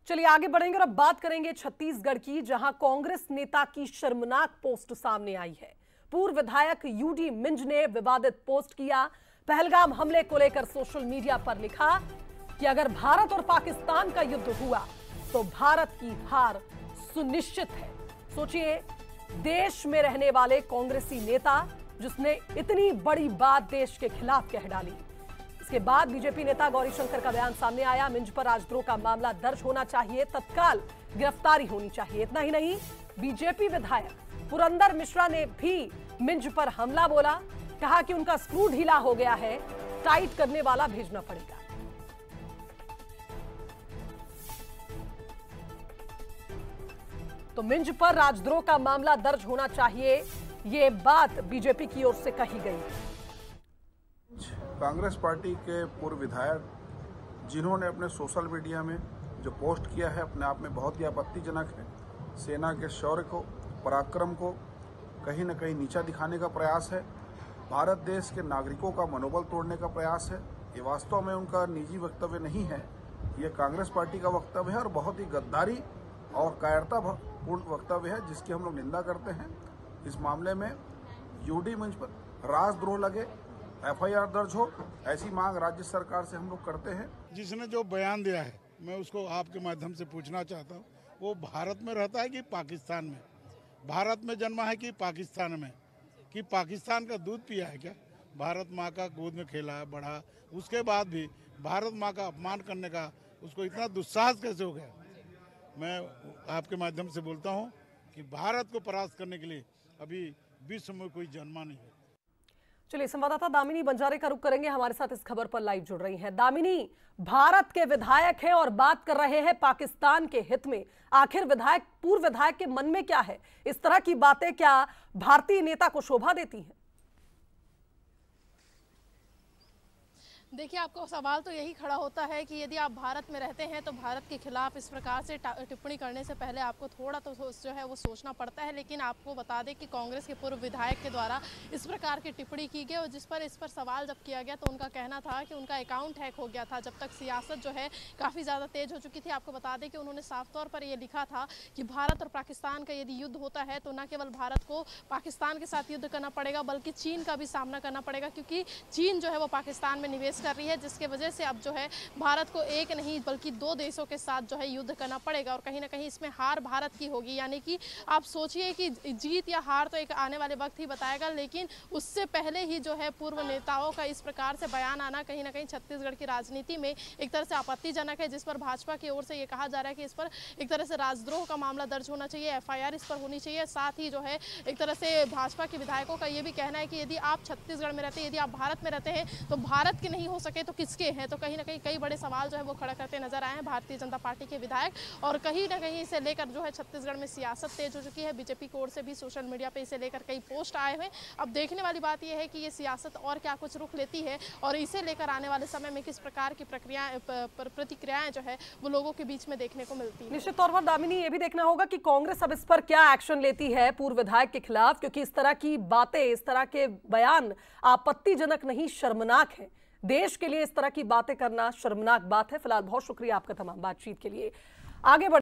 चलिए आगे बढ़ेंगे और अब बात करेंगे छत्तीसगढ़ की, जहां कांग्रेस नेता की शर्मनाक पोस्ट सामने आई है। पूर्व विधायक यूडी मिंज ने विवादित पोस्ट किया। पहलगाम हमले को लेकर सोशल मीडिया पर लिखा कि अगर भारत और पाकिस्तान का युद्ध हुआ तो भारत की हार सुनिश्चित है। सोचिए, देश में रहने वाले कांग्रेसी नेता जिसने इतनी बड़ी बात देश के खिलाफ कह डाली। इसके बाद बीजेपी नेता गौरीशंकर का बयान सामने आया। मिंज पर राजद्रोह का मामला दर्ज होना चाहिए, तत्काल गिरफ्तारी होनी चाहिए। इतना ही नहीं, बीजेपी विधायक पुरंदर मिश्रा ने भी मिंज पर हमला बोला। कहा कि उनका स्क्रू ढीला हो गया है, टाइट करने वाला भेजना पड़ेगा। तो मिंज पर राजद्रोह का मामला दर्ज होना चाहिए, ये बात बीजेपी की ओर से कही गई। कांग्रेस पार्टी के पूर्व विधायक जिन्होंने अपने सोशल मीडिया में जो पोस्ट किया है, अपने आप में बहुत ही आपत्तिजनक है। सेना के शौर्य को, पराक्रम को कहीं न कहीं नीचा दिखाने का प्रयास है। भारत देश के नागरिकों का मनोबल तोड़ने का प्रयास है। ये वास्तव में उनका निजी वक्तव्य नहीं है, ये कांग्रेस पार्टी का वक्तव्य है और बहुत ही गद्दारी और कायरतापूर्ण वक्तव्य है, जिसकी हम लोग निंदा करते हैं। इस मामले में यूडी मिंज पर राजद्रोह लगे, एफआईआर दर्ज हो, ऐसी मांग राज्य सरकार से हम लोग करते हैं। जिसने जो बयान दिया है, मैं उसको आपके माध्यम से पूछना चाहता हूँ, वो भारत में रहता है कि पाकिस्तान में? भारत में जन्मा है कि पाकिस्तान में? कि पाकिस्तान का दूध पिया है क्या? भारत माँ का गोद में खेला है, बढ़ा, उसके बाद भी भारत माँ का अपमान करने का उसको इतना दुस्साहस कैसे हो गया? मैं आपके माध्यम से बोलता हूँ कि भारत को परास्त करने के लिए अभी विश्व में कोई जन्मा नहीं है। चलिए, संवाददाता दामिनी बंजारे का रुख करेंगे, हमारे साथ इस खबर पर लाइव जुड़ रही हैं। दामिनी, भारत के विधायक हैं और बात कर रहे हैं पाकिस्तान के हित में। आखिर पूर्व विधायक के मन में क्या है? इस तरह की बातें क्या भारतीय नेता को शोभा देती हैं? देखिए, आपको सवाल तो यही खड़ा होता है कि यदि आप भारत में रहते हैं तो भारत के खिलाफ इस प्रकार से टिप्पणी करने से पहले आपको थोड़ा तो जो है वो सोचना पड़ता है। लेकिन आपको बता दें कि कांग्रेस के पूर्व विधायक के द्वारा इस प्रकार की टिप्पणी की गई और इस पर सवाल जब किया गया तो उनका कहना था कि उनका अकाउंट हैक हो गया था, जब तक सियासत जो है काफ़ी ज़्यादा तेज हो चुकी थी। आपको बता दें कि उन्होंने साफ तौर पर यह लिखा था कि भारत और पाकिस्तान का यदि युद्ध होता है तो न केवल भारत को पाकिस्तान के साथ युद्ध करना पड़ेगा, बल्कि चीन का भी सामना करना पड़ेगा, क्योंकि चीन जो है वो पाकिस्तान में निवेश कर रही है, जिसके वजह से अब जो है भारत को एक नहीं बल्कि दो देशों के साथ जो है युद्ध करना पड़ेगा और कहीं ना कहीं इसमें हार भारत की होगी। यानी कि आप सोचिए कि जीत या हार तो एक आने वाले वक्त ही बताएगा, लेकिन उससे पहले ही जो है पूर्व नेताओं का इस प्रकार से बयान आना कहीं ना कहीं छत्तीसगढ़ की राजनीति में एक तरह से आपत्तिजनक है, जिस पर भाजपा की ओर से ये कहा जा रहा है कि इस पर एक तरह से राजद्रोह का मामला दर्ज होना चाहिए, एफआईआर इस पर होनी चाहिए। साथ ही जो है एक तरह से भाजपा के विधायकों का ये भी कहना है कि यदि आप छत्तीसगढ़ में रहते हैं, यदि आप भारत में रहते हैं तो भारत के नहीं हो सके तो किसके हैं? तो कहीं ना कहीं कई बड़े सवाल जो है वो खड़ा करते नजर आए हैं भारतीय जनता पार्टी के विधायक, और कहीं ना कहीं इसे लेकर जो है छत्तीसगढ़ में सियासत तेज हो चुकी है। बीजेपी की ओर से भी सोशल मीडिया पे इसे लेकर कई पोस्ट आए हुए। अब देखने वाली बात यह है कि ये सियासत और क्या कुछ रुख लेती है और इसे लेकर आने वाले समय में किस प्रकार की प्रतिक्रियाएं जो है वो लोगों के बीच में देखने को मिलती है। निश्चित तौर पर दामिनी, ये भी देखना होगा कि कांग्रेस अब इस पर क्या एक्शन लेती है पूर्व विधायक के खिलाफ, क्योंकि इस तरह की बातें, इस तरह के बयान आपत्तिजनक नहीं, शर्मनाक है। देश के लिए इस तरह की बातें करना शर्मनाक बात है। फिलहाल बहुत शुक्रिया आपका तमाम बातचीत के लिए। आगे बढ़